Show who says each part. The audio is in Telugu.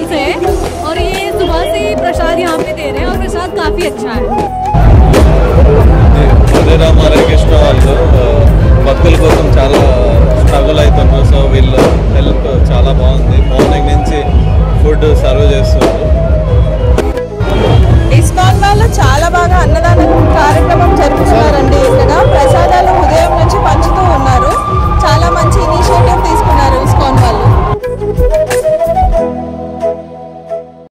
Speaker 1: स्टॉल्स हैं और ये सुबह से ही प्रसाद यहाँ पे दे रहे हैं और प्रसाद काफ़ी अच्छा है।
Speaker 2: అదే రామకృష్ణ వాళ్ళు భక్తుల కోసం చాలా స్ట్రగుల్ అవుతున్నారు. సో వీళ్ళ హెల్ప్ చాలా బాగుంది. మార్నింగ్ నుంచి ఫుడ్ సర్వ్ చేస్తున్నారు.
Speaker 3: ఇస్కాన్ వాళ్ళు చాలా బాగా అన్నదాన కార్యక్రమం జరుపుతున్నారండి. ఇక్కడ ప్రసాదాలు ఉదయం నుంచి పంచుతూ ఉన్నారు.